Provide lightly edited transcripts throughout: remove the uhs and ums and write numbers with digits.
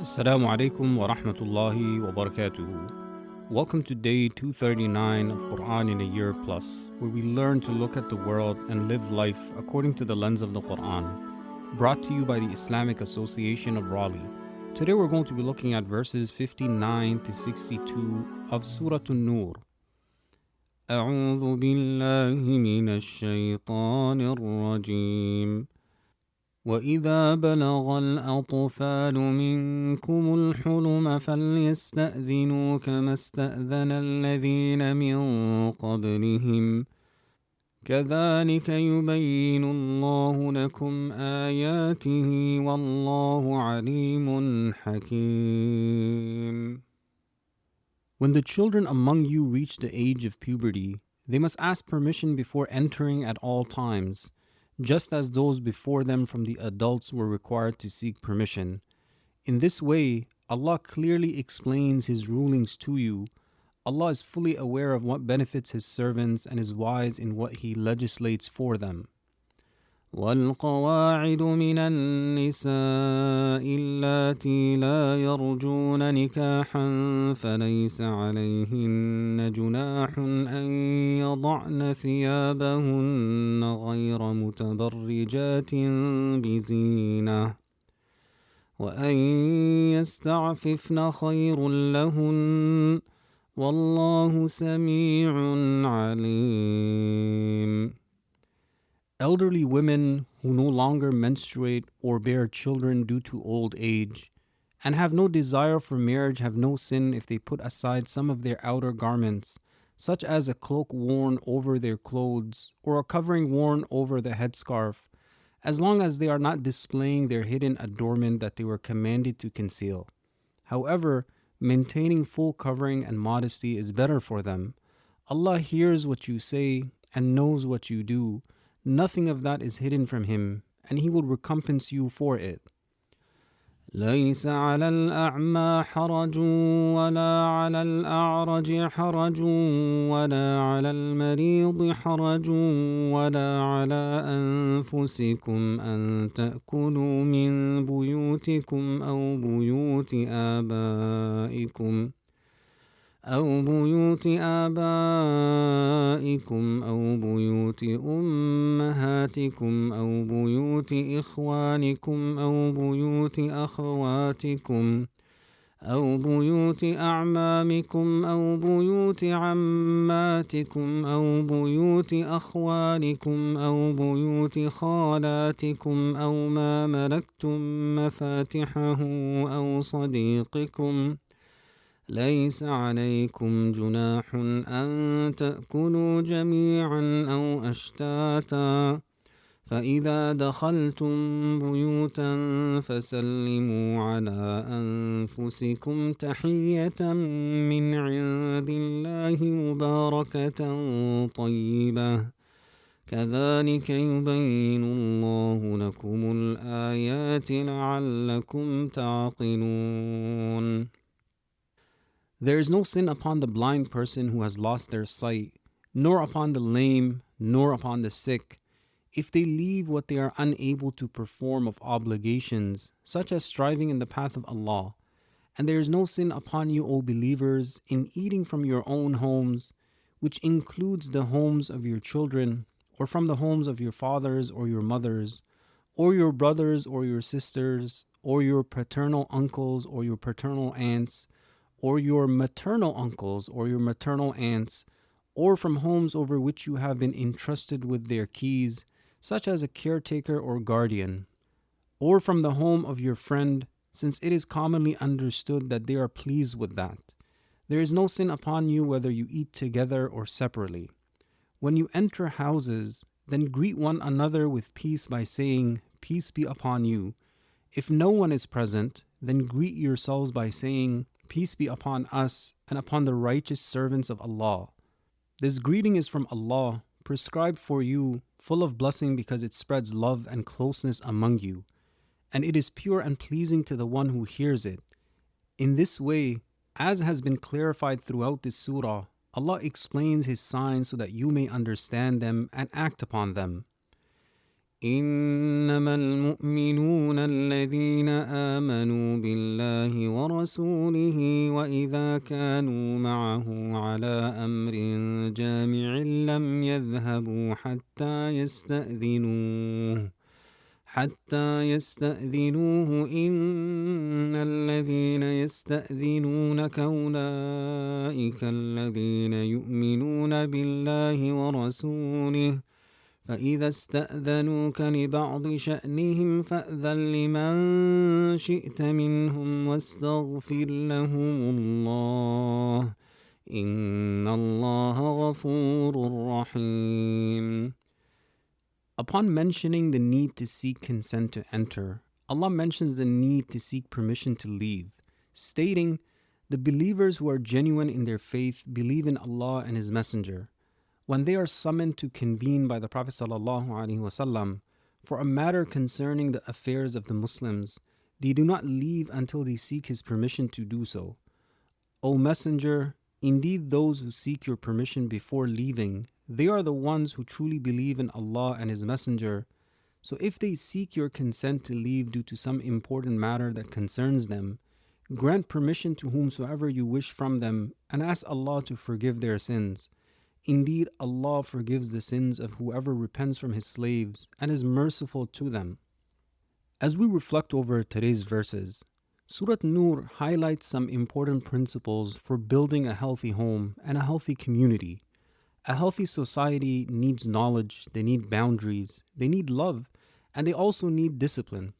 Assalamu alaikum wa rahmatullahi wa barakatuhu. Welcome to day 239 of Quran in a Year Plus, where we learn to look at the world and live life according to the lens of the Quran. Brought to you by the Islamic Association of Raleigh. Today we're going to be looking at verses 59 to 62 of Surah An-Nur. أعوذ بالله من الشيطان الرجيم وإذا بلغ الأطفال منكم الحلم فليستأذنوا كما استأذن الذين من قبلهم كذلك يبين الله لكم آياته والله عليم حكيم. When the children among you reach the age of puberty, they must ask permission before entering at all times, just as those before them from the adults were required to seek permission. In this way, Allah clearly explains His rulings to you. Allah is fully aware of what benefits His servants and is wise in what He legislates for them. والقواعد من النساء اللاتي لا يرجون نكاحا فليس عليهن جناح أن يضعن ثيابهن غير متبرجات بزينة وأن يستعففن خير لهن والله سميع عليم. Elderly women who no longer menstruate or bear children due to old age and have no desire for marriage have no sin if they put aside some of their outer garments, such as a cloak worn over their clothes or a covering worn over the headscarf, as long as they are not displaying their hidden adornment that they were commanded to conceal. However, maintaining full covering and modesty is better for them. Allah hears what you say and knows what you do. Nothing of that is hidden from Him, and He will recompense you for it. ليس على الأعمى حرج ولا على الأعرج حرج ولا على المريض حرج ولا على أنفسكم أن تأكلوا من بيوتكم أو بيوت آبائكم أو بيوت بيوت أمهاتكم أو بيوت إخوانكم أو بيوت أخواتكم أو بيوت أعمامكم أو بيوت عماتكم أو بيوت أخوالكم أو بيوت خالاتكم أو ما ملكتم مفاتحه أو صديقكم ليس عليكم جناح أن تأكلوا جميعا أو أشتاتا فإذا دخلتم بيوتا فسلموا على أنفسكم تحية من عند الله مباركة طيبة كذلك يبين الله لكم الآيات لعلكم تعقلون. There is no sin upon the blind person who has lost their sight, nor upon the lame, nor upon the sick, if they leave what they are unable to perform of obligations, such as striving in the path of Allah. And there is no sin upon you, O believers, in eating from your own homes, which includes the homes of your children, or from the homes of your fathers or your mothers, or your brothers or your sisters, or your paternal uncles or your paternal aunts, or your maternal uncles or your maternal aunts, or from homes over which you have been entrusted with their keys, such as a caretaker or guardian, or from the home of your friend, since it is commonly understood that they are pleased with that. There is no sin upon you whether you eat together or separately. When you enter houses, then greet one another with peace by saying, "Peace be upon you." If no one is present, then greet yourselves by saying, "Peace be upon us and upon the righteous servants of Allah." This greeting is from Allah, prescribed for you, full of blessing because it spreads love and closeness among you, and it is pure and pleasing to the one who hears it. In this way, as has been clarified throughout this surah, Allah explains His signs so that you may understand them and act upon them. إن إنما المؤمنون الذين آمنوا بالله ورسوله وإذا كانوا معه على أمر جامع لم يذهبوا حتى يستأذنوه إن الذين يستأذنونك أولئك الذين يؤمنون بالله ورسوله فإذا استأذنوك لبعض شأنهم فأذن لمن شئت منهم واستغفر لهم الله إن الله غفور رحيم. Upon mentioning the need to seek consent to enter, Allah mentions the need to seek permission to leave, stating, "The believers who are genuine in their faith believe in Allah and His Messenger. When they are summoned to convene by the Prophet ﷺ for a matter concerning the affairs of the Muslims, they do not leave until they seek his permission to do so. O Messenger, indeed those who seek your permission before leaving, they are the ones who truly believe in Allah and His Messenger. So if they seek your consent to leave due to some important matter that concerns them, grant permission to whomsoever you wish from them and ask Allah to forgive their sins. Indeed, Allah forgives the sins of whoever repents from His slaves and is merciful to them." As we reflect over today's verses, Surah An-Nur highlights some important principles for building a healthy home and a healthy community. A healthy society needs knowledge, they need boundaries, they need love, and they also need discipline.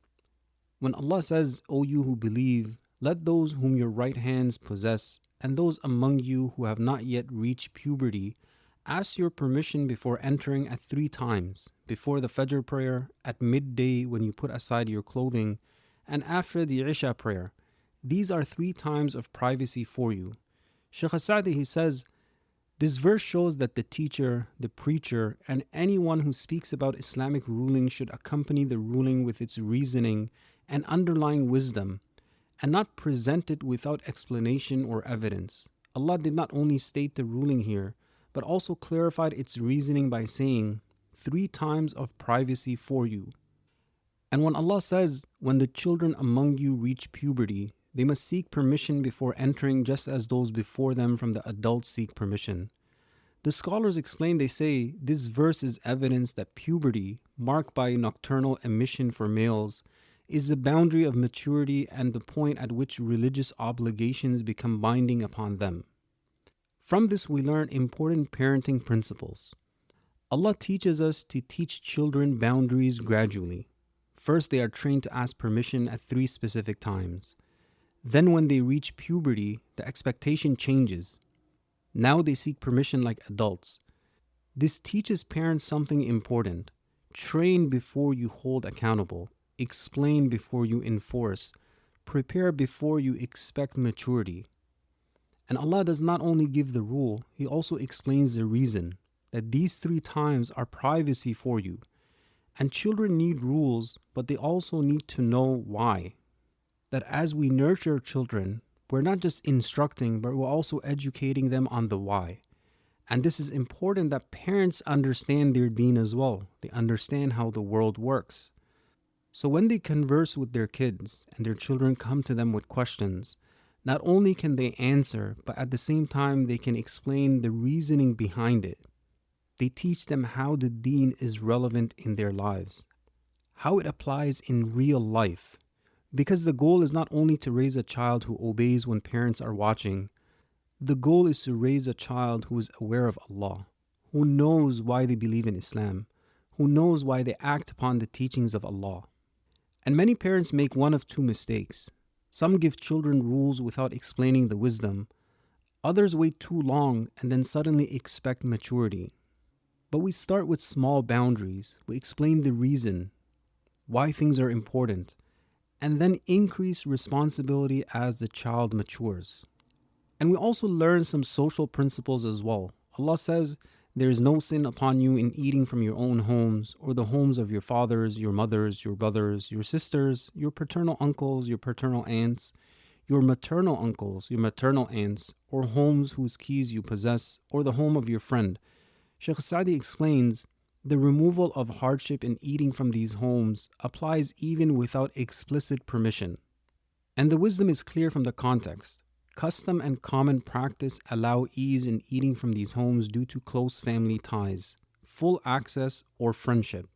When Allah says, "O you who believe, let those whom your right hands possess, and those among you who have not yet reached puberty, ask your permission before entering at 3 times, before the Fajr prayer, at midday when you put aside your clothing, and after the Isha prayer. These are 3 times of privacy for you." Shaykh Sa'di, he says, this verse shows that the teacher, the preacher, and anyone who speaks about Islamic ruling should accompany the ruling with its reasoning and underlying wisdom, and not present it without explanation or evidence. Allah did not only state the ruling here, but also clarified its reasoning by saying, 3 times of privacy for you. And when Allah says, when the children among you reach puberty, they must seek permission before entering just as those before them from the adults seek permission. The scholars explain, they say, this verse is evidence that puberty, marked by nocturnal emission for males, is the boundary of maturity and the point at which religious obligations become binding upon them. From this we learn important parenting principles. Allah teaches us to teach children boundaries gradually. First, they are trained to ask permission at 3 specific times. Then when they reach puberty, the expectation changes. Now they seek permission like adults. This teaches parents something important. Train before you hold accountable. Explain before you enforce. Prepare before you expect maturity. And Allah does not only give the rule, He also explains the reason, that these 3 times are privacy for you. And children need rules, but they also need to know why. That as we nurture children, we're not just instructing, but we're also educating them on the why. And this is important that parents understand their deen as well. They understand how the world works. So when they converse with their kids and their children come to them with questions, not only can they answer, but at the same time they can explain the reasoning behind it. They teach them how the deen is relevant in their lives, how it applies in real life. Because the goal is not only to raise a child who obeys when parents are watching, the goal is to raise a child who is aware of Allah, who knows why they believe in Islam, who knows why they act upon the teachings of Allah. And many parents make one of 2 mistakes. Some give children rules without explaining the wisdom. Others wait too long and then suddenly expect maturity. But we start with small boundaries. We explain the reason, why things are important, and then increase responsibility as the child matures. And we also learn some social principles as well. Allah says, "There is no sin upon you in eating from your own homes or the homes of your fathers, your mothers, your brothers, your sisters, your paternal uncles, your paternal aunts, your maternal uncles, your maternal aunts, or homes whose keys you possess, or the home of your friend." Shaykh Sa'di explains, The removal of hardship in eating from these homes applies even without explicit permission. And the wisdom is clear from the context. Custom and common practice allow ease in eating from these homes due to close family ties, full access, or friendship.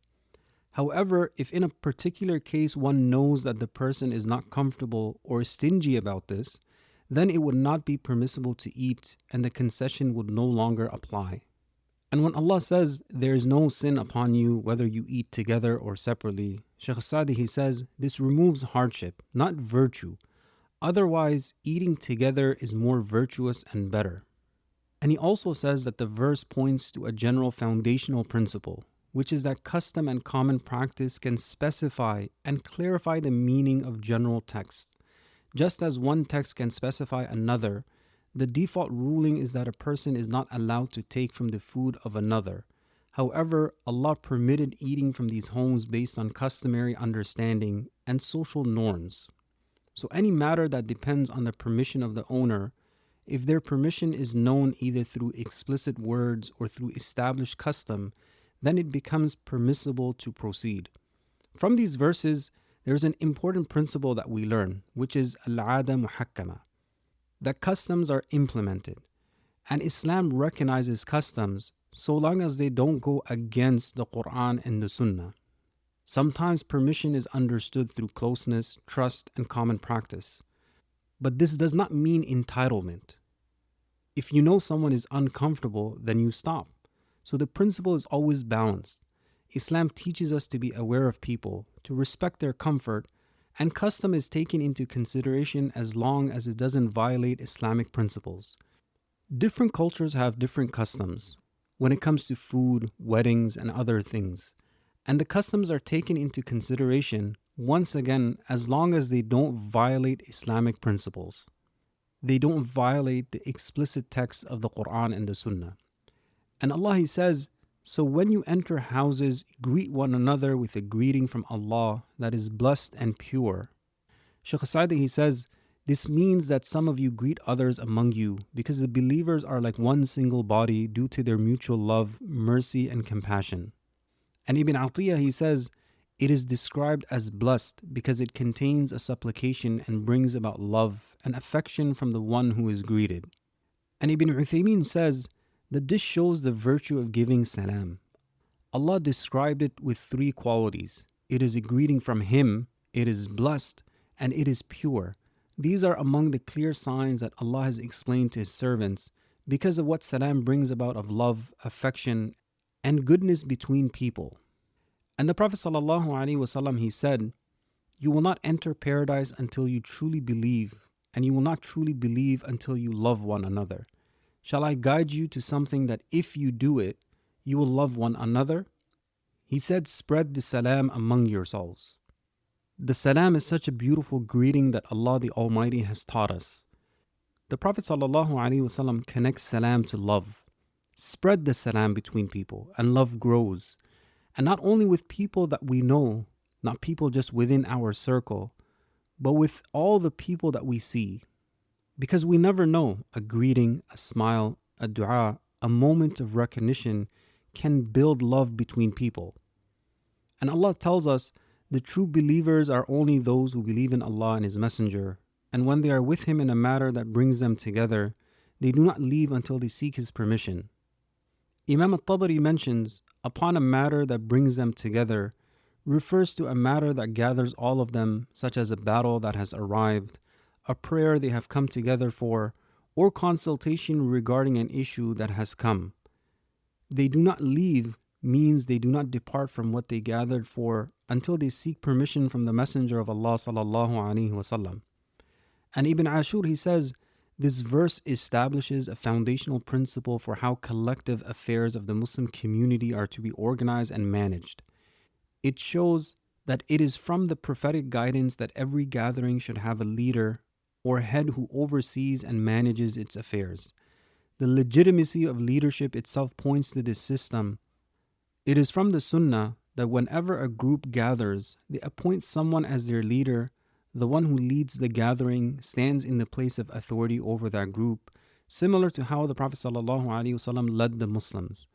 However, if in a particular case one knows that the person is not comfortable or stingy about this, then it would not be permissible to eat and the concession would no longer apply. And when Allah says, there is no sin upon you whether you eat together or separately, Shaykh Sadi he says, this removes hardship, not virtue. Otherwise, eating together is more virtuous and better. And he also says that the verse points to a general foundational principle, which is that custom and common practice can specify and clarify the meaning of general texts. Just as one text can specify another, the default ruling is that a person is not allowed to take from the food of another. However, Allah permitted eating from these homes based on customary understanding and social norms. So any matter that depends on the permission of the owner, if their permission is known either through explicit words or through established custom, then it becomes permissible to proceed. From these verses, there is an important principle that we learn, which is al-'ada muhakkama, that customs are implemented. And Islam recognizes customs so long as they don't go against the Quran and the Sunnah. Sometimes permission is understood through closeness, trust, and common practice. But this does not mean entitlement. If you know someone is uncomfortable, then you stop. So the principle is always balanced. Islam teaches us to be aware of people, to respect their comfort, and custom is taken into consideration as long as it doesn't violate Islamic principles. Different cultures have different customs when it comes to food, weddings, and other things. And the customs are taken into consideration, once again, as long as they don't violate Islamic principles. They don't violate the explicit text of the Quran and the Sunnah. And Allah He says, so when you enter houses, greet one another with a greeting from Allah that is blessed and pure. Shaykh Sa'di he says, this means that some of you greet others among you because the believers are like one single body due to their mutual love, mercy, and compassion. And Ibn Atiyah he says, it is described as blessed because it contains a supplication and brings about love and affection from the one who is greeted. And Ibn Uthaymeen says that this shows the virtue of giving salam. Allah described it with three qualities. It is a greeting from Him, it is blessed, and it is pure. These are among the clear signs that Allah has explained to His servants because of what salam brings about of love, affection, and goodness between people. And the Prophet ﷺ, he said, you will not enter paradise until you truly believe, and you will not truly believe until you love one another. Shall I guide you to something that if you do it, you will love one another? He said, spread the salam among yourselves. The salam is such a beautiful greeting that Allah the Almighty has taught us. The Prophet ﷺ connects salam to love. Spread the salam between people, and love grows. And not only with people that we know, not people just within our circle, but with all the people that we see. Because we never know, a greeting, a smile, a dua, a moment of recognition can build love between people. And Allah tells us, the true believers are only those who believe in Allah and His Messenger, and when they are with Him in a matter that brings them together, they do not leave until they seek His permission. Imam al-Tabari mentions, upon a matter that brings them together, refers to a matter that gathers all of them, such as a battle that has arrived, a prayer they have come together for, or consultation regarding an issue that has come. They do not leave means they do not depart from what they gathered for until they seek permission from the Messenger of Allah sallallahu alaihi wasallam. And Ibn Ashur he says, this verse establishes a foundational principle for how collective affairs of the Muslim community are to be organized and managed. It shows that it is from the prophetic guidance that every gathering should have a leader or head who oversees and manages its affairs. The legitimacy of leadership itself points to this system. It is from the Sunnah that whenever a group gathers, they appoint someone as their leader. The one who leads the gathering stands in the place of authority over that group, similar to how the Prophet ﷺ led the Muslims.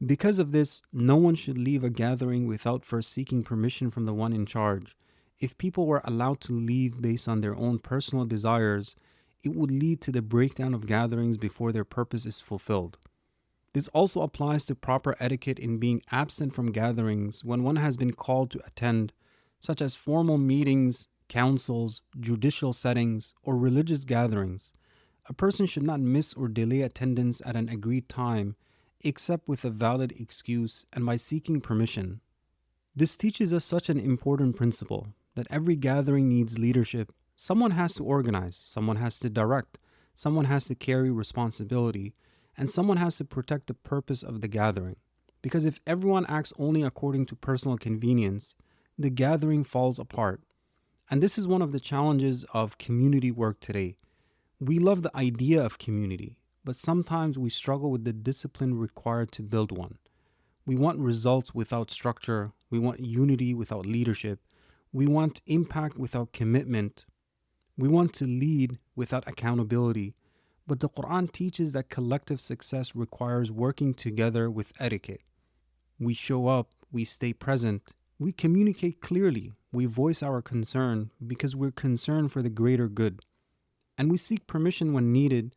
Because of this, no one should leave a gathering without first seeking permission from the one in charge. If people were allowed to leave based on their own personal desires, it would lead to the breakdown of gatherings before their purpose is fulfilled. This also applies to proper etiquette in being absent from gatherings when one has been called to attend, such as formal meetings, councils, judicial settings, or religious gatherings. A person should not miss or delay attendance at an agreed time, except with a valid excuse and by seeking permission. This teaches us such an important principle that every gathering needs leadership. Someone has to organize, someone has to direct, someone has to carry responsibility, and someone has to protect the purpose of the gathering. Because if everyone acts only according to personal convenience, the gathering falls apart. And this is one of the challenges of community work today. We love the idea of community, but sometimes we struggle with the discipline required to build one. We want results without structure. We want unity without leadership. We want impact without commitment. We want to lead without accountability. But the Quran teaches that collective success requires working together with etiquette. We show up, we stay present, we communicate clearly, we voice our concern because we're concerned for the greater good. And we seek permission when needed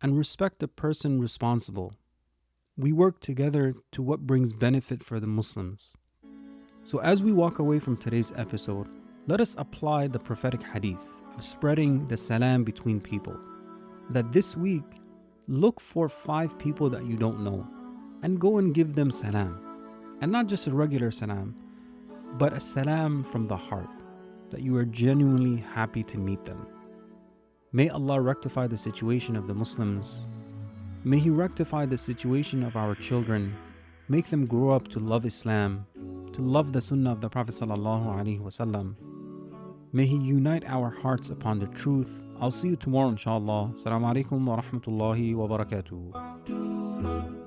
and respect the person responsible. We work together to what brings benefit for the Muslims. So as we walk away from today's episode, let us apply the prophetic hadith of spreading the salam between people. That this week, look for 5 people that you don't know and go and give them salam. And not just a regular salam, but a salam from the heart, that you are genuinely happy to meet them. May Allah rectify the situation of the Muslims. May He rectify the situation of our children. Make them grow up to love Islam, to love the Sunnah of the Prophet ﷺ. May He unite our hearts upon the truth. I'll see you tomorrow, inshallah. Assalamu alaikum wa rahmatullahi wa barakatuh.